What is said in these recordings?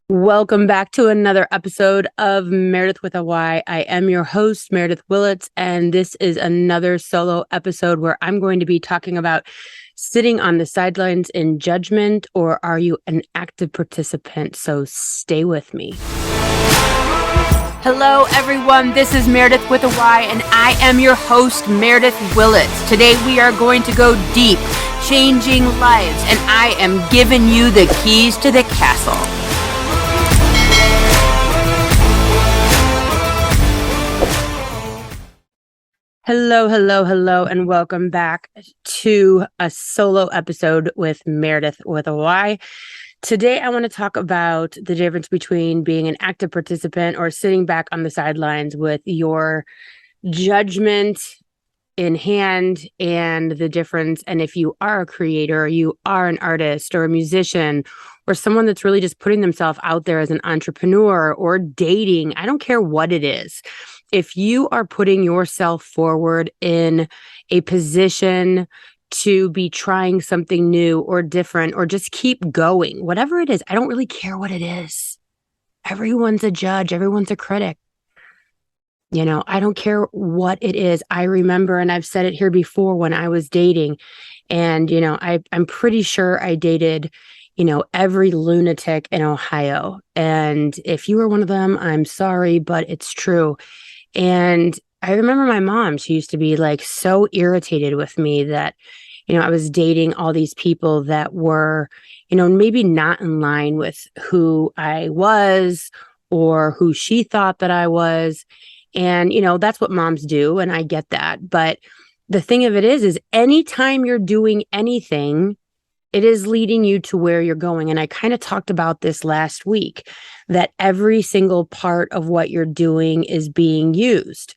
Welcome back to another episode of Meredith with a Y. I am your host, Meredith Willits, and this is another solo episode where I'm going to be talking about sitting on the sidelines in judgment, or are you an active participant? So stay with me. Hello, everyone. This is Meredith with a Y, and I am your host, Meredith Willits. Today we are going to go deep, changing lives, and I am giving you the keys to the castle. Hello, and welcome back to a solo episode with Meredith with a Y. Today, I want to talk about the difference between being an active participant or sitting back on the sidelines with your judgment in hand, and the difference. And if you are a creator, you are an artist or a musician or someone that's really just putting themselves out there as an entrepreneur or dating, I don't care what it is. If you are putting yourself forward in a position to be trying something new or different, or just keep going, whatever it is, I don't really care what it is. Everyone's a judge. Everyone's a critic. I don't care what it is. I remember, and I've said it here before, when I was dating, and, I'm pretty sure I dated, every lunatic in Ohio. And if you were one of them, I'm sorry, but it's true. And I remember my mom, she used to be like so irritated with me that, I was dating all these people that were, maybe not in line with who I was or who she thought that I was. And, that's what moms do. And I get that. But the thing of it is anytime you're doing anything, it is leading you to where you're going. And I kind of talked about this last week, that every single part of what you're doing is being used.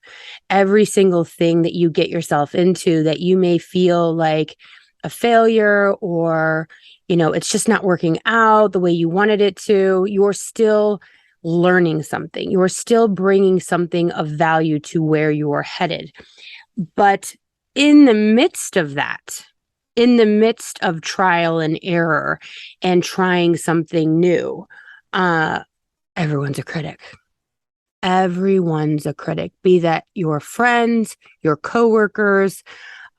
Every single thing that you get yourself into that you may feel like a failure, or, it's just not working out the way you wanted it to, you're still learning something. You're still bringing something of value to where you're headed. But in the midst of that, in the midst of trial and error and trying something new, everyone's a critic. Everyone's a critic, be that your friends, your coworkers,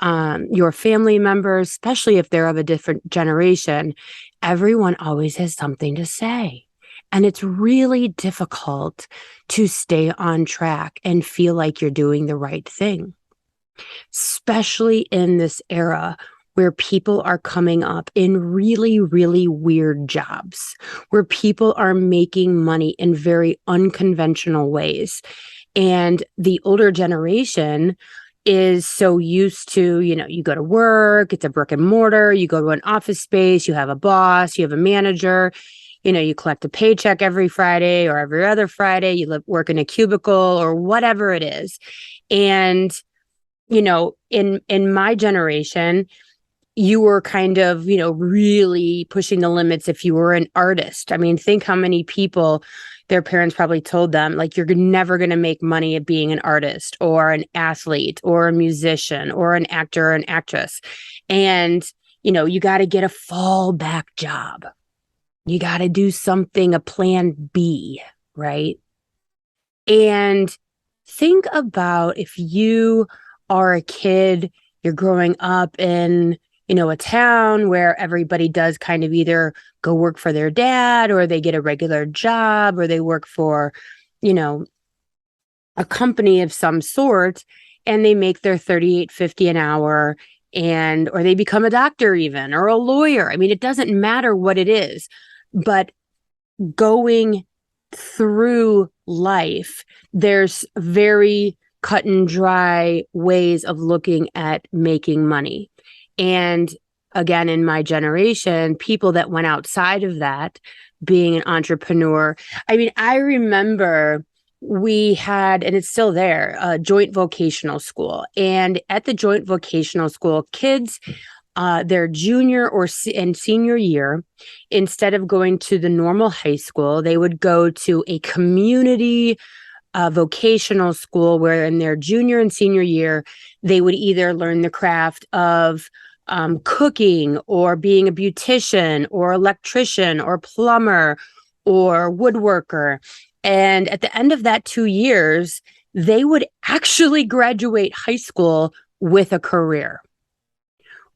your family members, especially if they're of a different generation. Everyone always has something to say. And it's really difficult to stay on track and feel like you're doing the right thing, especially in this era where people are coming up in really, really weird jobs, where people are making money in very unconventional ways. And the older generation is so used to, you go to work, it's a brick and mortar, you go to an office space, you have a boss, you have a manager, you collect a paycheck every Friday or every other Friday, work in a cubicle or whatever it is. And, in my generation, you were kind of, really pushing the limits if you were an artist. I mean, think how many people their parents probably told them, like, you're never going to make money at being an artist or an athlete or a musician or an actor or an actress. And, you got to get a fallback job. You got to do something, a plan B, right? And think about if you are a kid, you're growing up in, a town where everybody does kind of either go work for their dad, or they get a regular job, or they work for, a company of some sort, and they make their $38.50 an hour, or they become a doctor even, or a lawyer. I mean, it doesn't matter what it is, but going through life, there's very cut and dry ways of looking at making money. And again, in my generation, people that went outside of that, being an entrepreneur, I mean, I remember we had, and it's still there, a joint vocational school. And at the joint vocational school, kids, their junior and senior year, instead of going to the normal high school, they would go to a community vocational school, where in their junior and senior year, they would either learn the craft of cooking, or being a beautician or electrician or plumber or woodworker. And at the end of that 2 years, they would actually graduate high school with a career.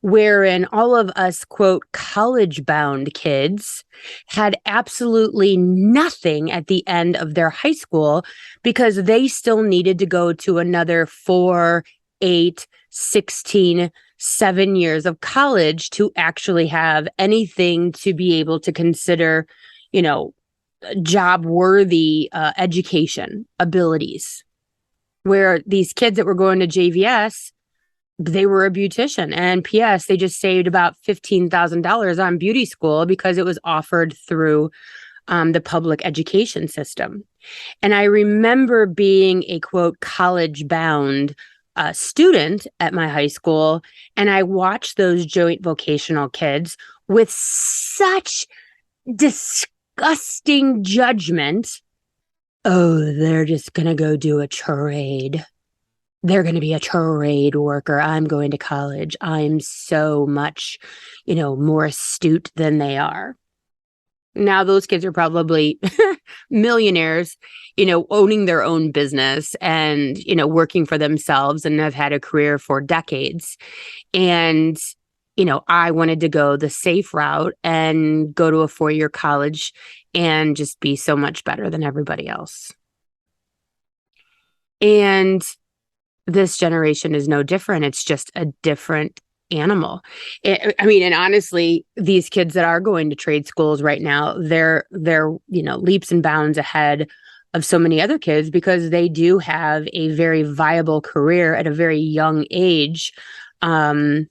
Wherein all of us, quote, college bound kids had absolutely nothing at the end of their high school because they still needed to go to another 4, 8, 16, 7 years of college to actually have anything to be able to consider, job worthy education abilities. Where these kids that were going to JVS, they were a beautician, and PS, they just saved about $15,000 on beauty school because it was offered through the public education system. And I remember being a, quote, college bound student at my high school, and I watched those joint vocational kids with such disgusting judgment. Oh, they're just going to go do a trade. They're going to be a trade worker. I'm going to college. I'm so much, more astute than they are. Now those kids are probably millionaires, owning their own business and, working for themselves and have had a career for decades. And, I wanted to go the safe route and go to a 4-year college and just be so much better than everybody else. And this generation is no different. It's just a different animal. And honestly, these kids that are going to trade schools right now, they're leaps and bounds ahead of so many other kids because they do have a very viable career at a very young age in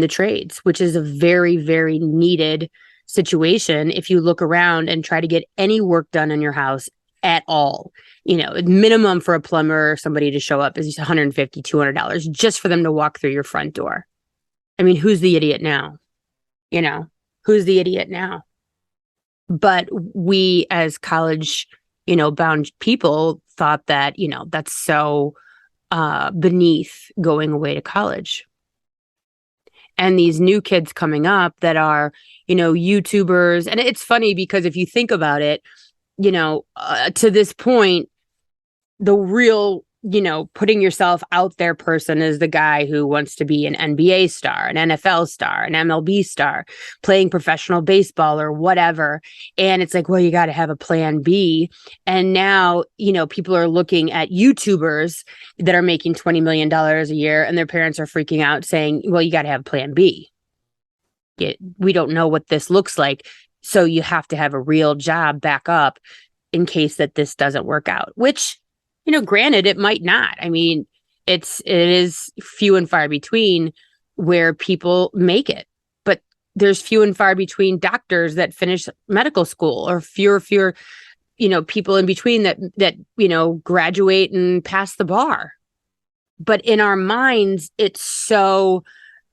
the trades, which is a very, very needed situation if you look around and try to get any work done in your house at all. Minimum for a plumber or somebody to show up is $150, $200 just for them to walk through your front door. I mean, who's the idiot now? Who's the idiot now? But we as college, bound people thought that, that's so beneath going away to college. And these new kids coming up that are, YouTubers. And it's funny because if you think about it, to this point, the real, putting yourself out there person is the guy who wants to be an NBA star, an NFL star, an MLB star, playing professional baseball or whatever. And it's like, well, you got to have a plan B. And now, people are looking at YouTubers that are making $20 million a year and their parents are freaking out saying, well, you got to have plan B. We don't know what this looks like. So you have to have a real job back up in case that this doesn't work out, which, granted, it might not. I mean, it is few and far between where people make it, but there's few and far between doctors that finish medical school or fewer, people in between that, graduate and pass the bar. But in our minds, it's so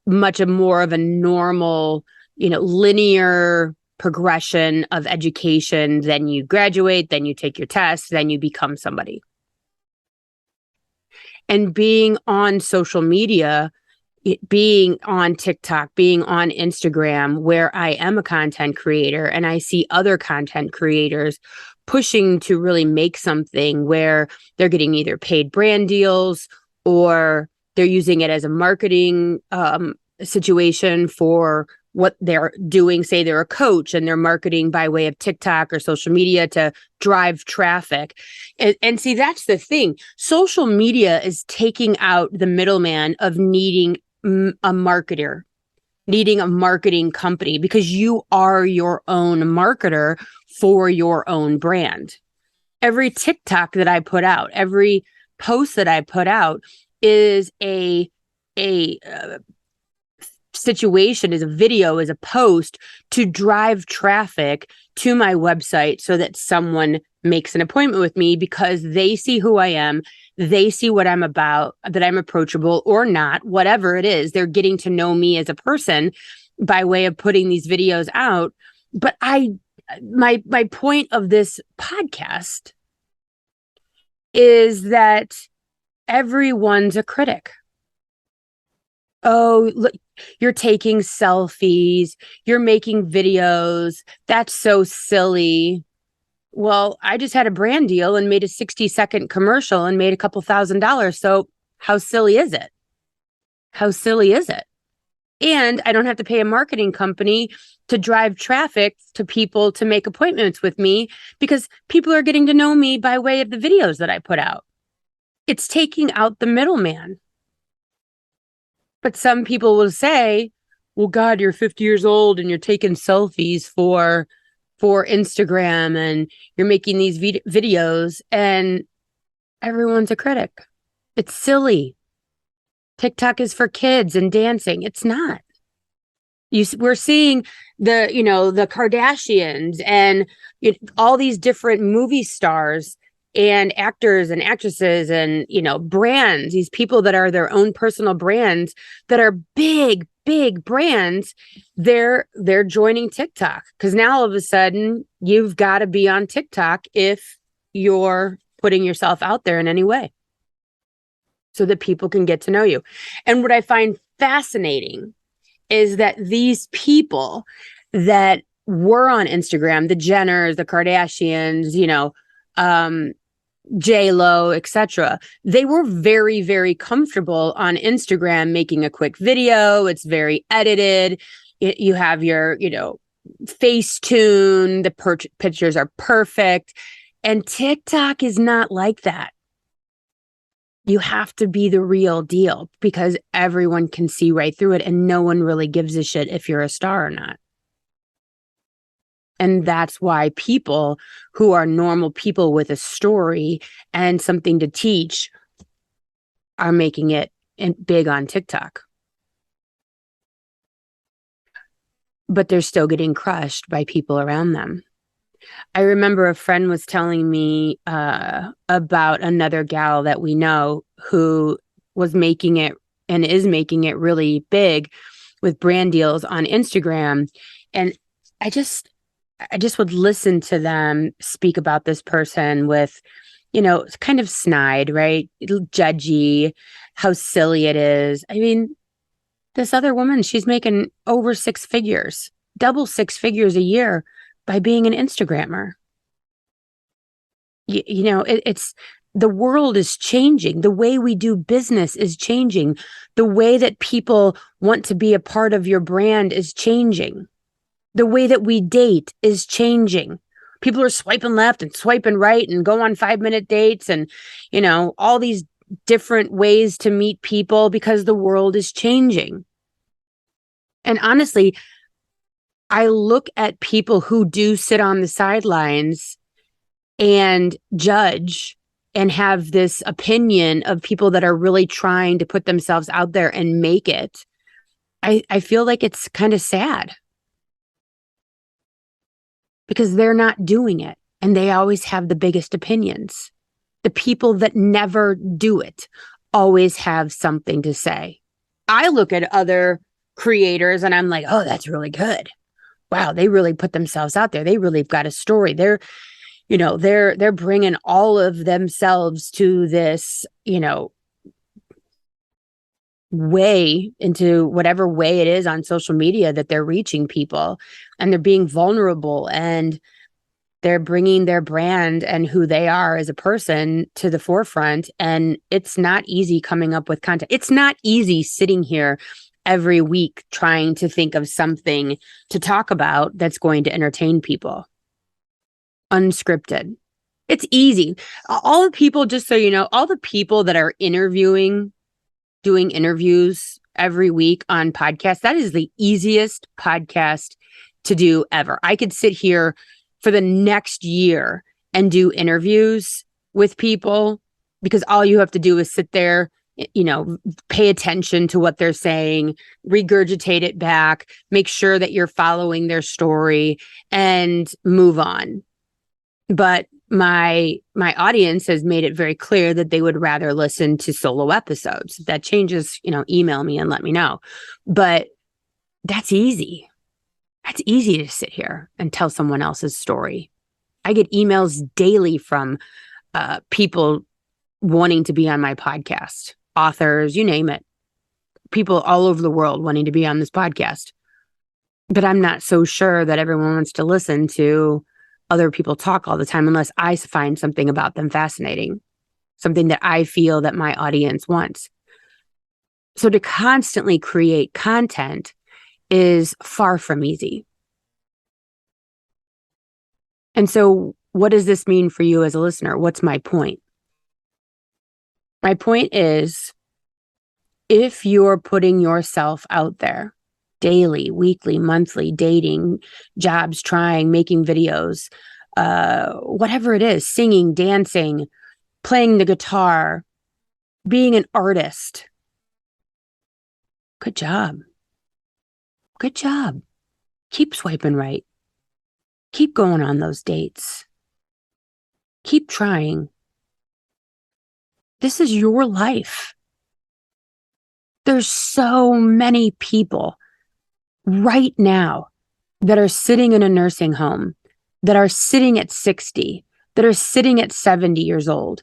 much more of a normal, linear progression of education. Then you graduate, then you take your test, then you become somebody. And being on social media, being on TikTok, being on Instagram, where I am a content creator and I see other content creators pushing to really make something where they're getting either paid brand deals or they're using it as a marketing situation for what they're doing. Say they're a coach and they're marketing by way of TikTok or social media to drive traffic. And see, that's the thing. Social media is taking out the middleman of needing a marketer, needing a marketing company, because you are your own marketer for your own brand. Every TikTok that I put out, every post that I put out is a situation, is a video, is a post to drive traffic to my website so that someone makes an appointment with me because they see who I am, they see what I'm about, that I'm approachable or not, whatever it is. They're getting to know me as a person by way of putting these videos out. But my point of this podcast is that everyone's a critic. Oh, look, you're taking selfies, you're making videos. That's so silly. Well, I just had a brand deal and made a 60-second commercial and made a couple $1,000s. So how silly is it? How silly is it? And I don't have to pay a marketing company to drive traffic to people to make appointments with me because people are getting to know me by way of the videos that I put out. It's taking out the middleman. But some people will say, well, God, you're 50 years old and you're taking selfies for Instagram and you're making these videos and everyone's a critic. It's silly. TikTok is for kids and dancing. It's not. We're seeing the Kardashians and all these different movie stars and actors and actresses and, brands, these people that are their own personal brands that are big, big brands. They're joining TikTok because now all of a sudden you've got to be on TikTok if you're putting yourself out there in any way so that people can get to know you. And what I find fascinating is that these people that were on Instagram, the Jenners, the Kardashians, J-Lo, etc., they were very, very comfortable on Instagram making a quick video. It's very edited. You have your, Facetune. The pictures are perfect. And TikTok is not like that. You have to be the real deal because everyone can see right through it and no one really gives a shit if you're a star or not. And that's why people who are normal people with a story and something to teach are making it big on TikTok. But they're still getting crushed by people around them. I remember a friend was telling me about another gal that we know who was making it and is making it really big with brand deals on Instagram. And I just would listen to them speak about this person with, kind of snide, right? Judgy, how silly it is. I mean, this other woman, she's making over 6 figures, double 6 figures a year by being an Instagrammer. It's the world is changing. The way we do business is changing. The way that people want to be a part of your brand is changing. The way that we date is changing. People are swiping left and swiping right and go on 5-minute dates and, all these different ways to meet people because the world is changing. And honestly, I look at people who do sit on the sidelines and judge and have this opinion of people that are really trying to put themselves out there and make it. I feel like it's kind of sad because they're not doing it and they always have the biggest opinions. The people that never do it always have something to say. I look at other creators and I'm like, oh, that's really good. Wow, they really put themselves out there. They really have got a story. They're bringing all of themselves to this, way into whatever way it is on social media that they're reaching people, and they're being vulnerable and they're bringing their brand and who they are as a person to the forefront. And it's not easy coming up with content. It's not easy sitting here every week trying to think of something to talk about that's going to entertain people. Unscripted. It's easy. All the people, just so you know, all the people that are doing interviews every week on podcasts, that is the easiest podcast to do ever. I could sit here for the next year and do interviews with people because all you have to do is sit there, pay attention to what they're saying, regurgitate it back, make sure that you're following their story and move on. But my audience has made it very clear that they would rather listen to solo episodes. If that changes, email me and let me know. But that's easy. That's easy to sit here and tell someone else's story. I get emails daily from people wanting to be on my podcast, authors, you name it, people all over the world wanting to be on this podcast. But I'm not so sure that everyone wants to listen to other people talk all the time unless I find something about them fascinating, something that I feel that my audience wants. So to constantly create content is far from easy. And so what does this mean for you as a listener? What's my point? My point is, if you're putting yourself out there daily, weekly, monthly, dating, jobs, trying, making videos, whatever it is, singing, dancing, playing the guitar, being an artist, good job. Good job. Keep swiping right. Keep going on those dates. Keep trying. This is your life. There's so many people right now that are sitting in a nursing home, that are sitting at 60, that are sitting at 70 years old,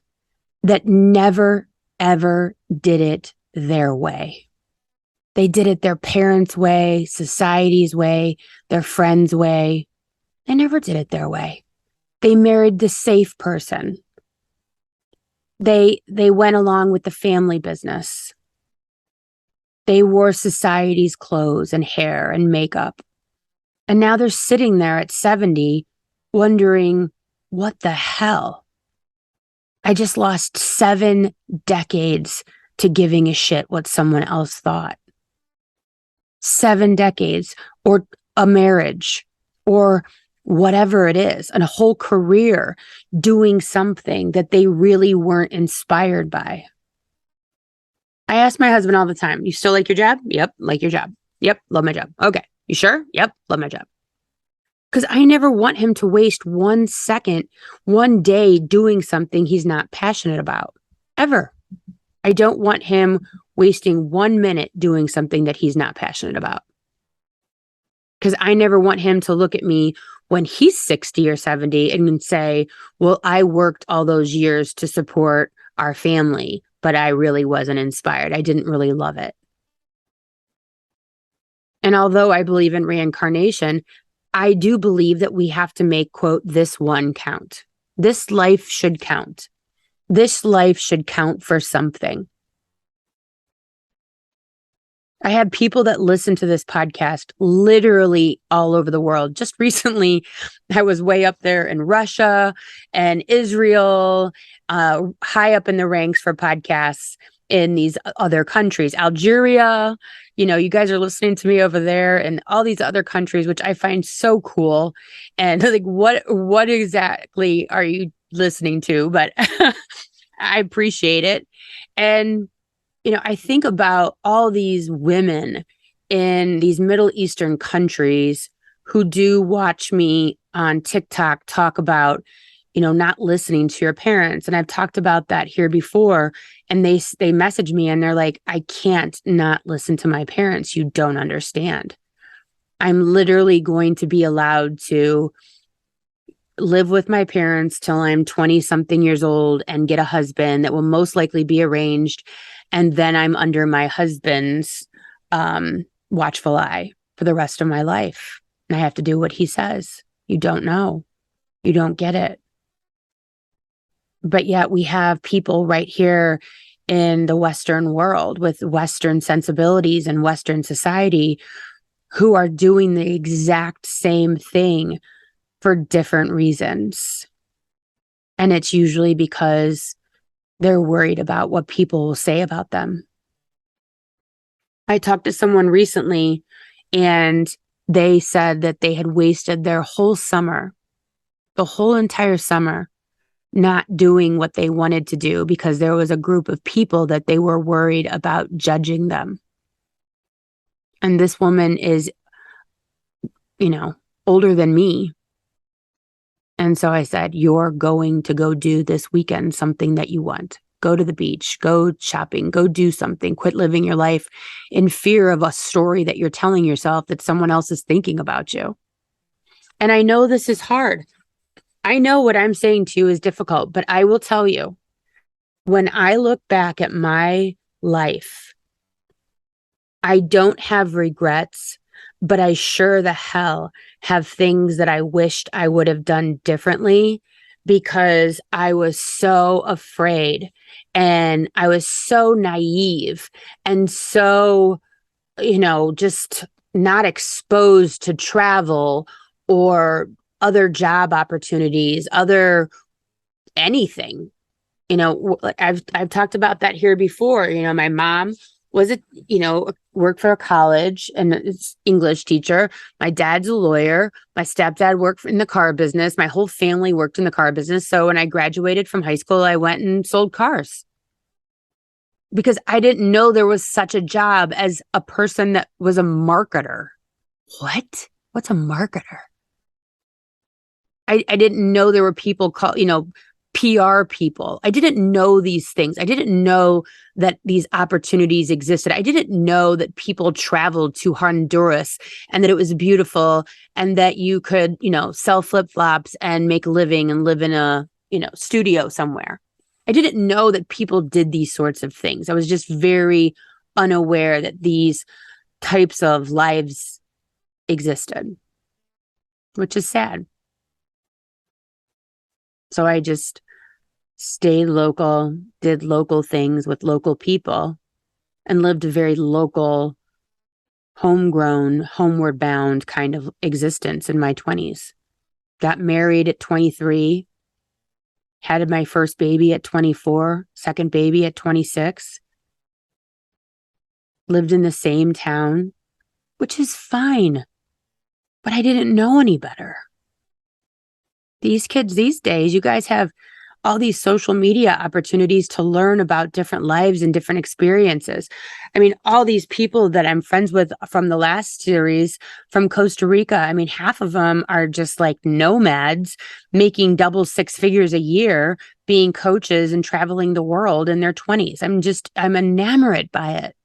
that never, ever did it their way. They did it their parents' way, society's way, their friends' way. They never did it their way. They married the safe person. They went along with the family business. They wore society's clothes and hair and makeup. And now they're sitting there at 70 wondering, what the hell? I just lost 7 decades to giving a shit what someone else thought. 7 decades, or a marriage, or whatever it is, and a whole career doing something that they really weren't inspired by. I ask my husband all the time, you still like your job? Yep, like your job. Yep, love my job. Okay, you sure? Yep, love my job. Because I never want him to waste 1 second, 1 day doing something he's not passionate about, ever. I don't want him wasting 1 minute doing something that he's not passionate about. Because I never want him to look at me when he's 60 or 70 and say, well, I worked all those years to support our family, but I really wasn't inspired. I didn't really love it. And although I believe in reincarnation, I do believe that we have to make, quote, this one count. This life should count. This life should count for something. I have people that listen to this podcast literally all over the world. Just recently, I was way up there in Russia and Israel, high up in the ranks for podcasts in these other countries. Algeria, you guys are listening to me over there, and all these other countries, which I find so cool. And like, what exactly are you listening to? But I appreciate it. And I think about all these women in these Middle Eastern countries who do watch me on TikTok talk about, not listening to your parents. And I've talked about that here before. And they message me and they're like, I can't not listen to my parents. You don't understand. I'm literally going to be allowed to live with my parents till I'm 20 something years old and get a husband that will most likely be arranged. And then I'm under my husband's watchful eye for the rest of my life. And I have to do what he says. You don't know. You don't get it. But yet we have people right here in the Western world with Western sensibilities and Western society who are doing the exact same thing for different reasons. And it's usually because they're worried about what people will say about them. I talked to someone recently and they said that they had wasted their whole summer, the whole entire summer, not doing what they wanted to do because there was a group of people that they were worried about judging them. And this woman is, older than me. And so I said, you're going to go do this weekend something that you want. Go to the beach, go shopping, go do something. Quit living your life in fear of a story that you're telling yourself that someone else is thinking about you. And I know this is hard. I know what I'm saying to you is difficult, but I will tell you, when I look back at my life, I don't have regrets. but I sure the hell have things that I wished I would have done differently because I was so afraid and I was so naive and so, just not exposed to travel or other job opportunities, other anything. I've talked about that here before. My mom was worked for a college and it's English teacher. My dad's a lawyer. My stepdad worked in the car business. My whole family worked in the car business. So when I graduated from high school, I went and sold cars because I didn't know there was such a job as a person that was a marketer. What? What's a marketer? I didn't know there were people called, PR people. I didn't know these things. I didn't know that these opportunities existed. I didn't know that people traveled to Honduras and that it was beautiful and that you could, sell flip-flops and make a living and live in a, studio somewhere. I didn't know that people did these sorts of things. I was just very unaware that these types of lives existed, which is sad. So I just stayed local, did local things with local people, and lived a very local, homegrown, homeward bound kind of existence in my 20s. Got married at 23, had my first baby at 24, second baby at 26, lived in the same town, which is fine, but I didn't know any better. These kids these days, you guys have all these social media opportunities to learn about different lives and different experiences. I mean, all these people that I'm friends with from the last series from Costa Rica, I mean, half of them are just like nomads making double six figures a year, being coaches and traveling the world in their 20s. I'm enamored by it.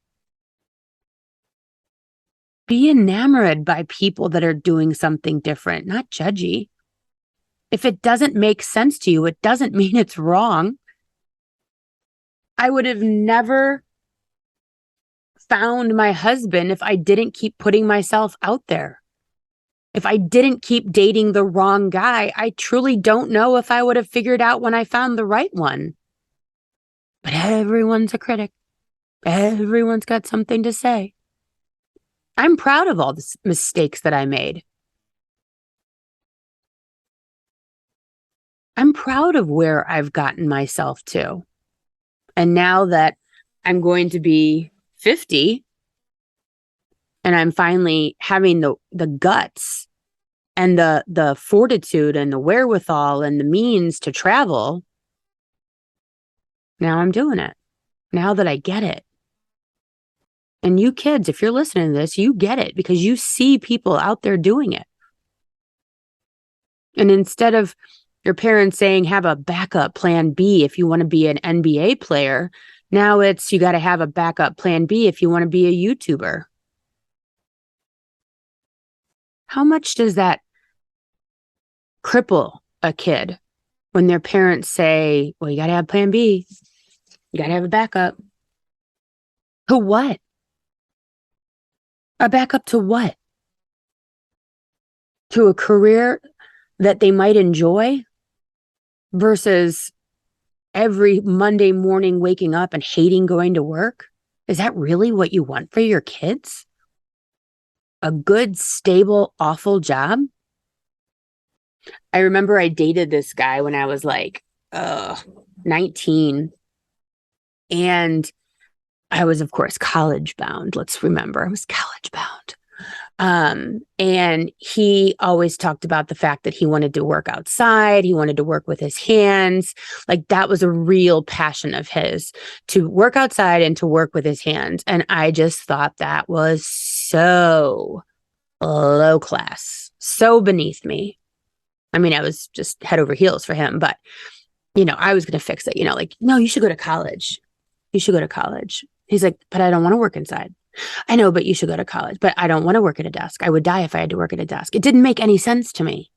Be enamored by people that are doing something different, not judgy. If it doesn't make sense to you, it doesn't mean it's wrong. I would have never found my husband if I didn't keep putting myself out there. If I didn't keep dating the wrong guy, I truly don't know if I would have figured out when I found the right one. But everyone's a critic. Everyone's got something to say. I'm proud of all the mistakes that I made. I'm proud of where I've gotten myself to. And now that I'm going to be 50 and I'm finally having the guts and the fortitude and the wherewithal and the means to travel, now I'm doing it. Now that I get it. And you kids, if you're listening to this, you get it because you see people out there doing it. And instead of your parents saying have a backup plan B if you want to be an NBA player, now it's you got to have a backup plan B if you want to be a YouTuber. How much does that cripple a kid when their parents say, well, you got to have plan B. You got to have a backup. To what? A backup to what? To a career that they might enjoy versus every Monday morning waking up and hating going to work? Is that really what you want for your kids? A good, stable, awful job? I remember I dated this guy when I was like 19. And I was, of course, college bound. Let's remember, I was college bound. And he always talked about the fact that he wanted to work outside. He wanted to work with his hands. Like that was a real passion of his, to work outside and to work with his hands. And I just thought that was so low class, so beneath me. I mean, I was just head over heels for him, but I was going to fix it, no, you should go to college. You should go to college. He's like, but I don't want to work inside. I know, but you should go to college. But I don't want to work at a desk. I would die if I had to work at a desk. It didn't make any sense to me.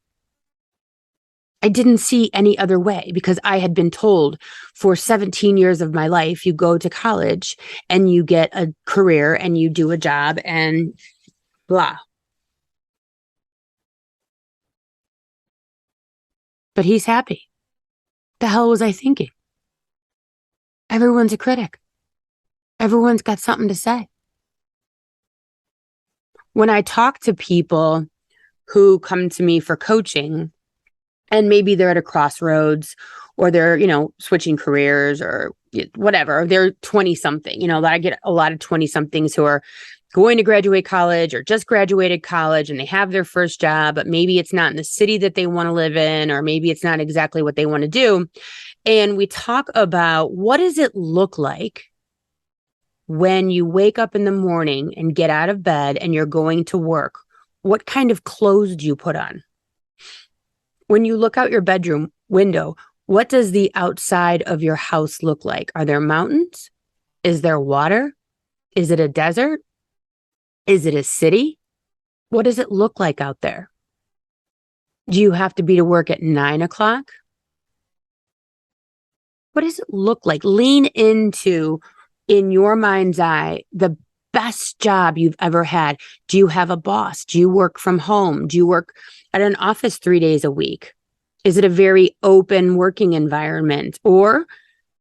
I didn't see any other way because I had been told for 17 years of my life, you go to college and you get a career and you do a job and blah. but he's happy. The hell was I thinking? Everyone's a critic. Everyone's got something to say. When I talk to people who come to me for coaching, and maybe they're at a crossroads or they're, switching careers or whatever, they're 20 something, I get a lot of 20 somethings who are going to graduate college or just graduated college and they have their first job, but maybe it's not in the city that they want to live in, or maybe it's not exactly what they want to do. And we talk about, what does it look like when you wake up in the morning and get out of bed and you're going to work? What kind of clothes do you put on? When you look out your bedroom window, what does the outside of your house look like? Are there mountains? Is there water? Is it a desert? Is it a city? What does it look like out there? Do you have to be to work at 9 o'clock? What does it look like? Lean into, in your mind's eye, the best job you've ever had. Do you have a boss? Do you work from home? Do you work at an office 3 days a week? Is it a very open working environment? Or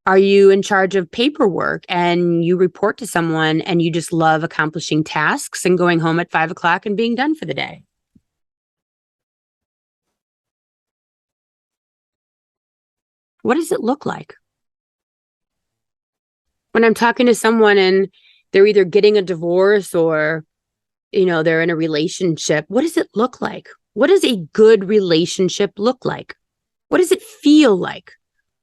are you in charge of paperwork and you report to someone and you just love accomplishing tasks and going home at 5 o'clock and being done for the day? What does it look like? When I'm talking to someone and they're either getting a divorce or, they're in a relationship, what does it look like? What does a good relationship look like? What does it feel like?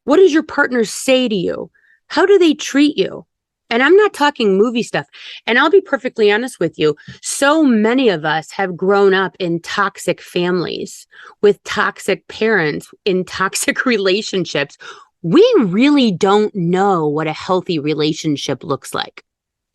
What does your partner say to you? How do they treat you? And I'm not talking movie stuff. And I'll be perfectly honest with you. So many of us have grown up in toxic families with toxic parents in toxic relationships. We really don't know what a healthy relationship looks like.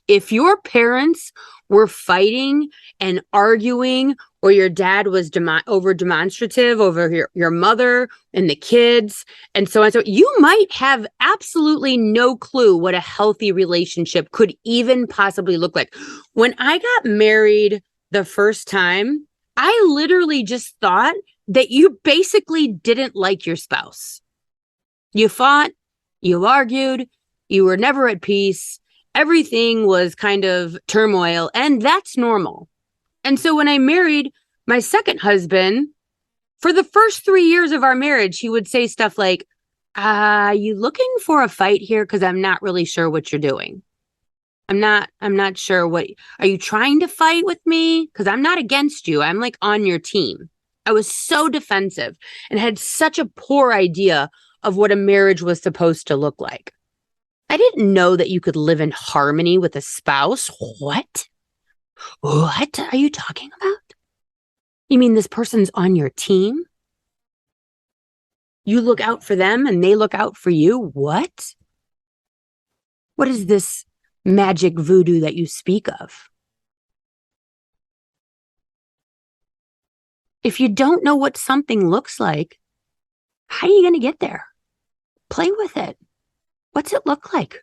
If your parents were fighting and arguing, or your dad was over demonstrative over your mother and the kids and so on, so you might have absolutely no clue what a healthy relationship could even possibly look like. When I got married the first time, I literally just thought that you basically didn't like your spouse. You fought, you argued, you were never at peace. Everything was kind of turmoil, and that's normal. And so when I married my second husband, for the first 3 years of our marriage, he would say stuff like, you looking for a fight here? Because I'm not really sure what you're doing. I'm not sure are you trying to fight with me? Because I'm not against you. I'm like on your team. I was so defensive and had such a poor idea of what a marriage was supposed to look like. I didn't know that you could live in harmony with a spouse. What? What are you talking about? You mean this person's on your team? You look out for them and they look out for you? What? What is this magic voodoo that you speak of? If you don't know what something looks like, how are you going to get there? Play with it. What's it look like?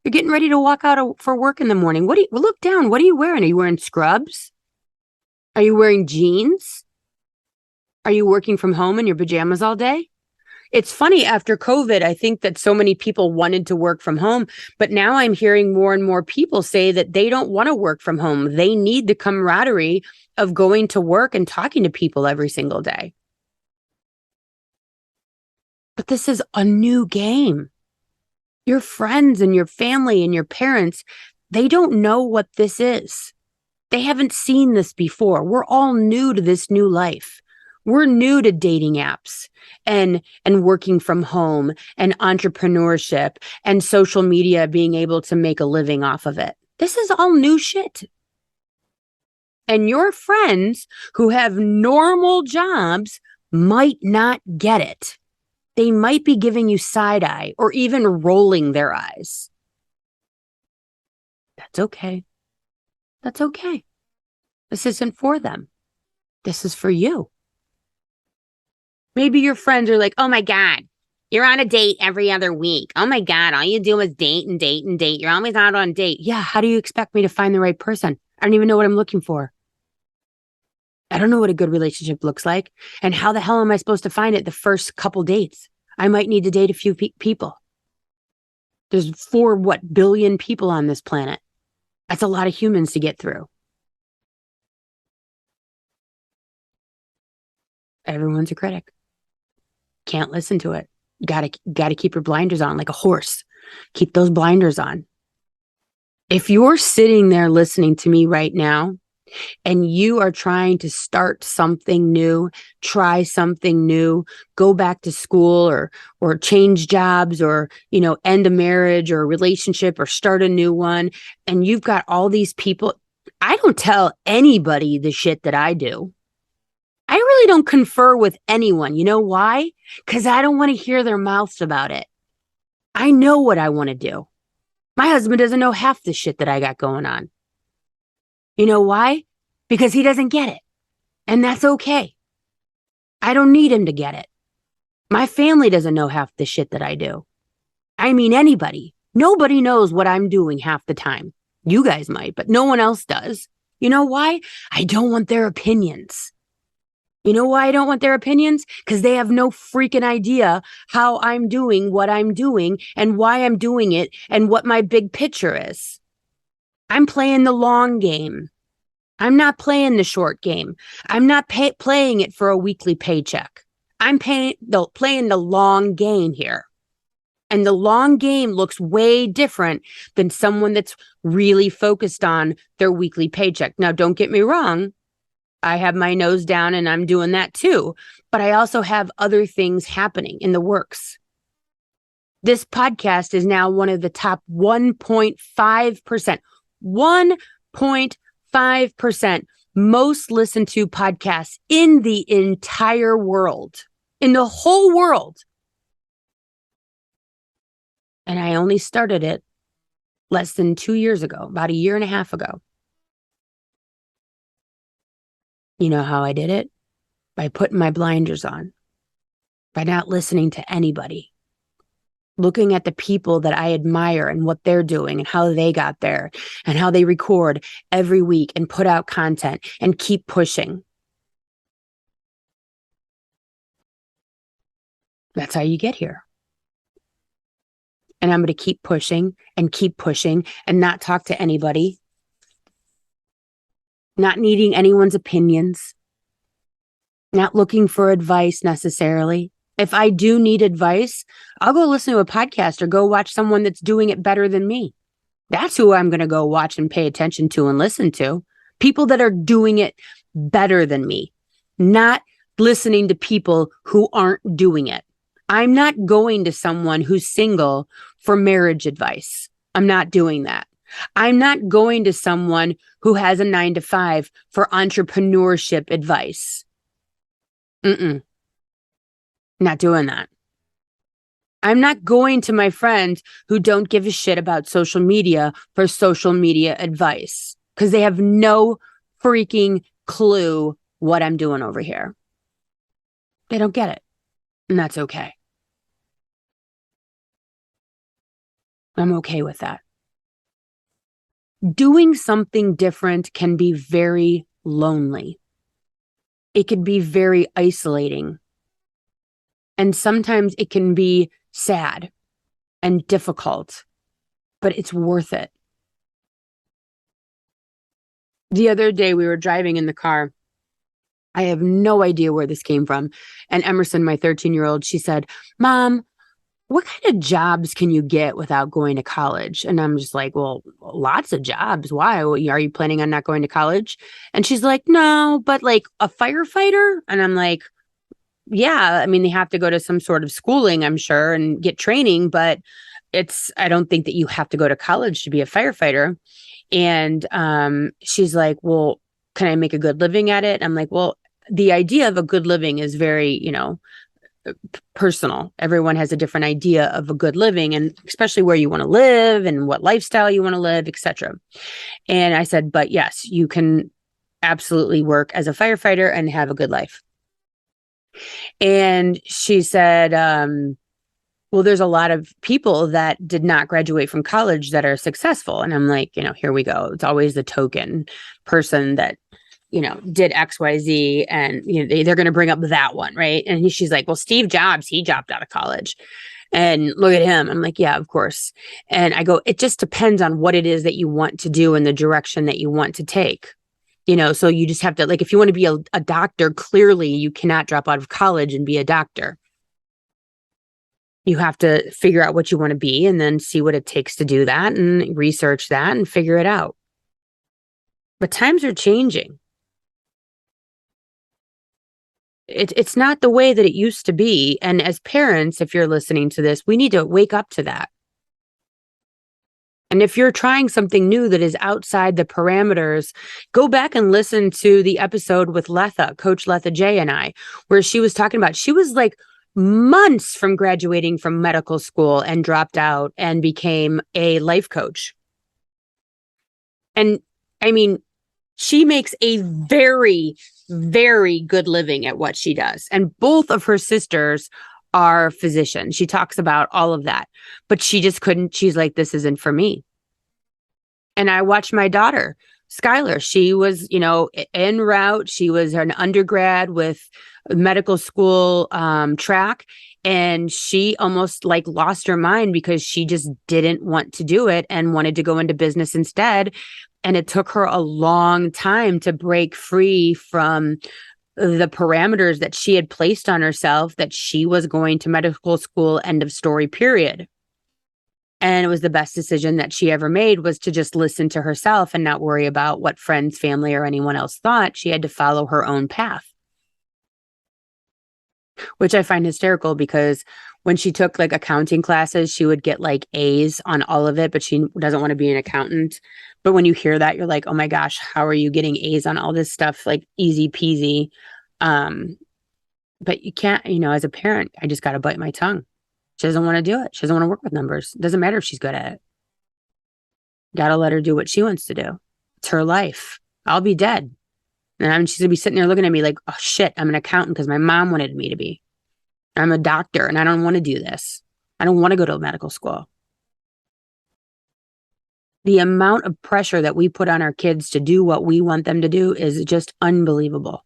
You're getting ready to walk out for work in the morning. Look down. What are you wearing? Are you wearing scrubs? Are you wearing jeans? Are you working from home in your pajamas all day? It's funny, after COVID, I think that so many people wanted to work from home, but now I'm hearing more and more people say that they don't want to work from home. They need the camaraderie of going to work and talking to people every single day. But this is a new game. Your friends and your family and your parents, they don't know what this is. They haven't seen this before. We're all new to this new life. We're new to dating apps and working from home and entrepreneurship and social media, being able to make a living off of it. This is all new shit. And your friends who have normal jobs might not get it. They might be giving you side eye or even rolling their eyes. That's okay. That's okay. This isn't for them. This is for you. Maybe your friends are like, oh my God, you're on a date every other week. Oh my God, all you do is date and date and date. You're always out on a date. Yeah, how do you expect me to find the right person? I don't even know what I'm looking for. I don't know what a good relationship looks like. And how the hell am I supposed to find it the first couple dates? I might need to date a few people. There's 4 billion people on this planet. That's a lot of humans to get through. Everyone's a critic. Can't listen to it. Gotta keep your blinders on like a horse. Keep those blinders on. If you're sitting there listening to me right now and you are trying to start something new, try something new, go back to school or change jobs or, end a marriage or a relationship or start a new one, and you've got all these people, I don't tell anybody the shit that I do. I really don't confer with anyone. You know why? Because I don't want to hear their mouths about it. I know what I want to do. My husband doesn't know half the shit that I got going on. You know why? Because he doesn't get it. And that's okay. I don't need him to get it. My family doesn't know half the shit that I do. I mean, anybody. Nobody knows what I'm doing half the time. You guys might, but no one else does. You know why? I don't want their opinions. You know why I don't want their opinions? Because they have no freaking idea how I'm doing what I'm doing and why I'm doing it and what my big picture is. I'm playing the long game. I'm not playing the short game. I'm not playing it for a weekly paycheck. I'm playing the long game here. And the long game looks way different than someone that's really focused on their weekly paycheck. Now, don't get me wrong. I have my nose down and I'm doing that too. But I also have other things happening in the works. This podcast is now one of the top 1.5%. 1.5% most listened to podcasts in the entire world. In the whole world. And I only started it less than 2 years ago, about a year and a half ago. You know how I did it? By putting my blinders on, by not listening to anybody, looking at the people that I admire and what they're doing and how they got there and how they record every week and put out content and keep pushing. That's how you get here. And I'm going to keep pushing and not talk to anybody. Not needing anyone's opinions, not looking for advice necessarily. If I do need advice, I'll go listen to a podcast or go watch someone that's doing it better than me. That's who I'm going to go watch and pay attention to and listen to. People that are doing it better than me, not listening to people who aren't doing it. I'm not going to someone who's single for marriage advice. I'm not doing that. I'm not going to someone who has a 9-to-5 for entrepreneurship advice. Not doing that. I'm not going to my friends who don't give a shit about social media for social media advice because they have no freaking clue what I'm doing over here. They don't get it. And that's okay. I'm okay with that. Doing something different can be very lonely. It can be very isolating. And sometimes it can be sad and difficult, but it's worth it. The other day we were driving in the car. I have no idea where this came from. And Emerson, my 13-year-old, she said, "Mom, what kind of jobs can you get without going to college?" And I'm just like, well, lots of jobs. Why? Are you planning on not going to college? And she's like, no, but like a firefighter? And I'm like, yeah, I mean, they have to go to some sort of schooling, I'm sure, and get training, but I don't think that you have to go to college to be a firefighter. And she's like, well, can I make a good living at it? I'm like, well, the idea of a good living is very, personal. Everyone has a different idea of a good living, and especially where you want to live and what lifestyle you want to live, etc. And I said, but yes, you can absolutely work as a firefighter and have a good life. And she said, well, there's a lot of people that did not graduate from college that are successful. And I'm like, here we go. It's always the token person that did XYZ, and they're going to bring up that one, right? And she's like, well, Steve Jobs, he dropped out of college. And look at him. I'm like, yeah, of course. And I go, it just depends on what it is that you want to do and the direction that you want to take. So you just have to, like, if you want to be a doctor, clearly you cannot drop out of college and be a doctor. You have to figure out what you want to be and then see what it takes to do that and research that and figure it out. But times are changing. It's not the way that it used to be. And as parents, if you're listening to this, we need to wake up to that. And if you're trying something new that is outside the parameters, go back and listen to the episode with Letha, Coach Letha J and I, where she was talking about, she was like months from graduating from medical school and dropped out and became a life coach. And I mean, she makes a very, very good living at what she does. And both of her sisters are physicians. She talks about all of that, but she just couldn't. She's like, this isn't for me. And I watched my daughter, Skylar. She was, en route. She was an undergrad with medical school track. And she almost like lost her mind because she just didn't want to do it and wanted to go into business instead. And it took her a long time to break free from the parameters that she had placed on herself, that she was going to medical school, end of story, period. And it was the best decision that she ever made, was to just listen to herself and not worry about what friends, family, or anyone else thought. She had to follow her own path, which I find hysterical, because when she took like accounting classes, she would get like A's on all of it, but she doesn't want to be an accountant. But when you hear that, you're like, oh my gosh, how are you getting A's on all this stuff? Like easy peasy. But you can't, as a parent, I just got to bite my tongue. She doesn't want to do it. She doesn't want to work with numbers. It doesn't matter if she's good at it. Got to let her do what she wants to do. It's her life. I'll be dead. And she's going to be sitting there looking at me like, oh shit, I'm an accountant because my mom wanted me to be. I'm a doctor and I don't want to do this. I don't want to go to medical school. The amount of pressure that we put on our kids to do what we want them to do is just unbelievable.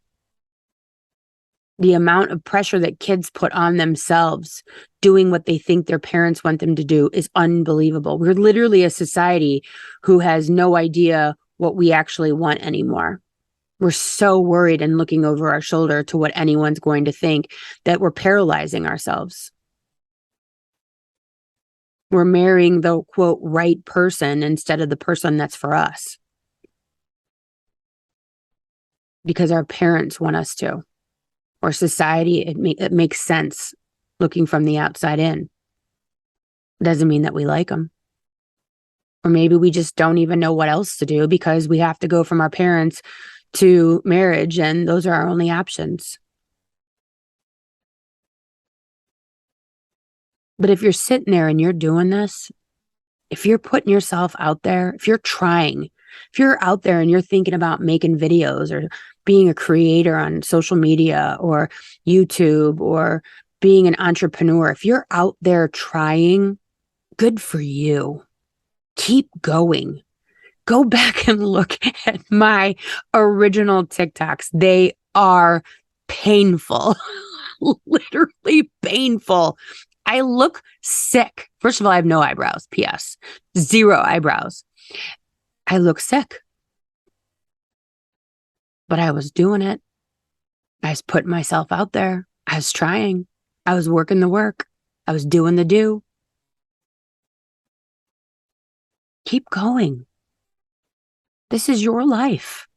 The amount of pressure that kids put on themselves doing what they think their parents want them to do is unbelievable. We're literally a society who has no idea what we actually want anymore. We're so worried and looking over our shoulder to what anyone's going to think that we're paralyzing ourselves. We're marrying the, quote, right person instead of the person that's for us, because our parents want us to, or society. It makes sense looking from the outside in. Doesn't mean that we like them. Or maybe we just don't even know what else to do because we have to go from our parents to marriage, and those are our only options. But if you're sitting there and you're doing this, if you're putting yourself out there, if you're trying, if you're out there and you're thinking about making videos or being a creator on social media or YouTube or being an entrepreneur, if you're out there trying, good for you. Keep going. Go back and look at my original TikToks. They are painful, literally painful. I look sick. First of all, I have no eyebrows. P.S. 0 eyebrows. I look sick. But I was doing it. I was putting myself out there. I was trying. I was working the work. I was doing the do. Keep going. This is your life.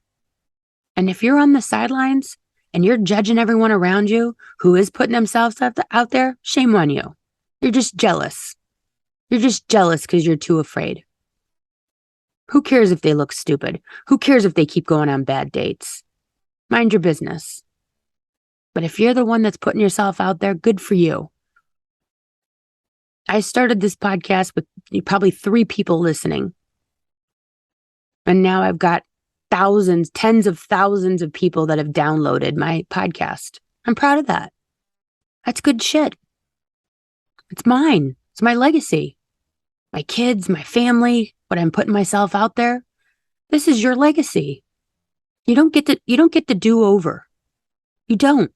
And if you're on the sidelines and you're judging everyone around you who is putting themselves out there, shame on you. You're just jealous. You're just jealous because you're too afraid. Who cares if they look stupid? Who cares if they keep going on bad dates? Mind your business. But if you're the one that's putting yourself out there, good for you. I started this podcast with probably 3 people listening. And now I've got thousands, tens of thousands of people that have downloaded my podcast. I'm proud of that. That's good shit. It's mine. It's my legacy. My kids, my family, what I'm putting myself out there. This is your legacy. You don't get to do over. You don't.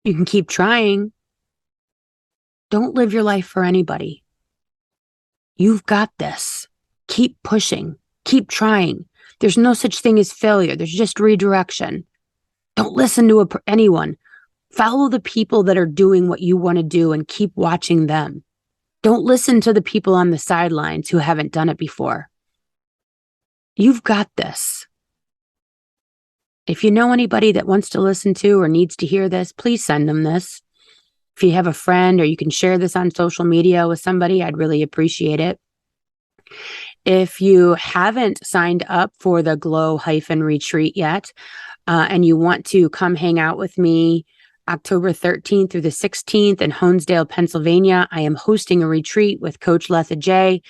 You can keep trying. Don't live your life for anybody. You've got this. Keep pushing. Keep trying. There's no such thing as failure. There's just redirection. Don't listen to anyone. Follow the people that are doing what you want to do and keep watching them. Don't listen to the people on the sidelines who haven't done it before. You've got this. If you know anybody that wants to listen to or needs to hear this, please send them this. If you have a friend or you can share this on social media with somebody, I'd really appreciate it. If you haven't signed up for the Glow-retreat yet, and you want to come hang out with me October 13th through the 16th in Honesdale, Pennsylvania, I am hosting a retreat with Coach Letha J.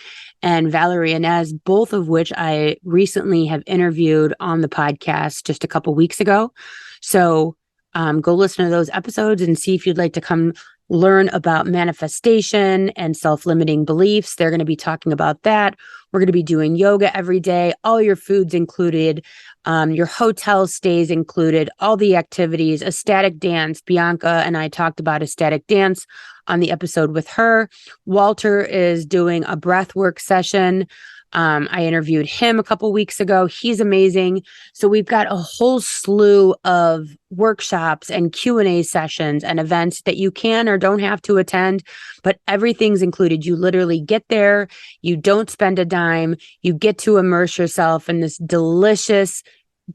and Valerie Inez, both of which I recently have interviewed on the podcast just a couple weeks ago. So go listen to those episodes and see if you'd like to come learn about manifestation and self-limiting beliefs. They're going to be talking about that. We're going to be doing yoga every day, all your foods included, your hotel stays included, all the activities, ecstatic dance. Bianca and I talked about ecstatic dance on the episode with her. Walter is doing a breath work session. I interviewed him a couple weeks ago. He's amazing. So we've got a whole slew of workshops and Q&A sessions and events that you can or don't have to attend, but everything's included. You literally get there. You don't spend a dime. You get to immerse yourself in this delicious,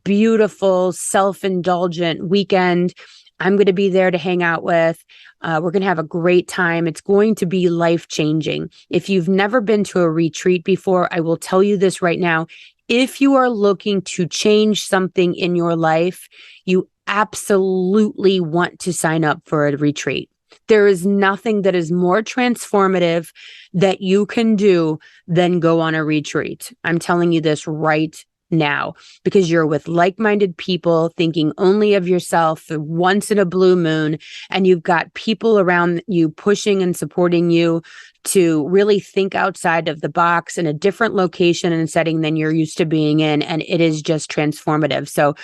beautiful, self-indulgent weekend. I'm going to be there to hang out with. We're going to have a great time. It's going to be life-changing. If you've never been to a retreat before, I will tell you this right now. If you are looking to change something in your life, you absolutely want to sign up for a retreat. There is nothing that is more transformative that you can do than go on a retreat. I'm telling you this right now, because you're with like-minded people thinking only of yourself for once in a blue moon, and you've got people around you pushing and supporting you to really think outside of the box in a different location and setting than you're used to being in, and it is just transformative. So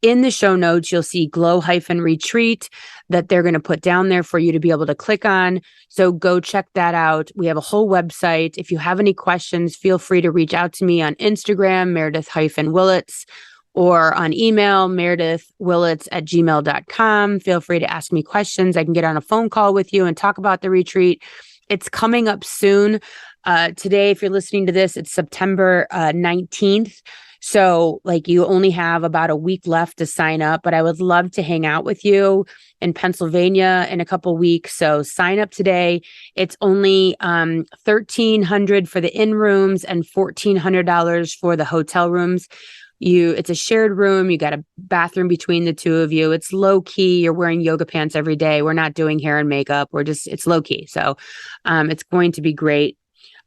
in the show notes, you'll see Glow-retreat that they're going to put down there for you to be able to click on. So go check that out. We have a whole website. If you have any questions, feel free to reach out to me on Instagram, Meredith-Willits, or on email, meredithwillits@gmail.com. Feel free to ask me questions. I can get on a phone call with you and talk about the retreat. It's coming up soon. Today, if you're listening to this, it's September 19th. So you only have about a week left to sign up, but I would love to hang out with you in Pennsylvania in a couple weeks. So sign up today. It's only $1,300 for the in rooms and $1,400 for the hotel rooms. It's a shared room. You got a bathroom between the two of you. It's low key. You're wearing yoga pants every day. We're not doing hair and makeup. It's low key. So it's going to be great.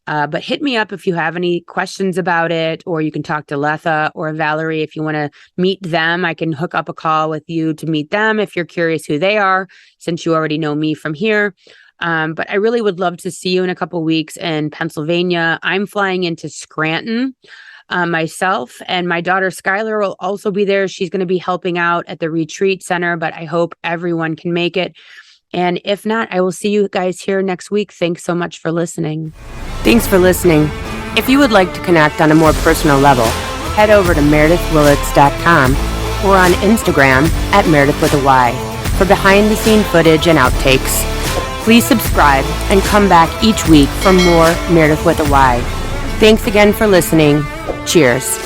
But hit me up if you have any questions about it, or you can talk to Letha or Valerie if you want to meet them. I can hook up a call with you to meet them if you're curious who they are, since you already know me from here. But I really would love to see you in a couple weeks in Pennsylvania. I'm flying into Scranton myself, and my daughter Skylar will also be there. She's going to be helping out at the retreat center, but I hope everyone can make it. And if not, I will see you guys here next week. Thanks so much for listening. Thanks for listening. If you would like to connect on a more personal level, head over to meredithwillits.com or on Instagram @meredithwithAY for behind-the-scene footage and outtakes. Please subscribe and come back each week for more Meredith with a Y. Thanks again for listening. Cheers.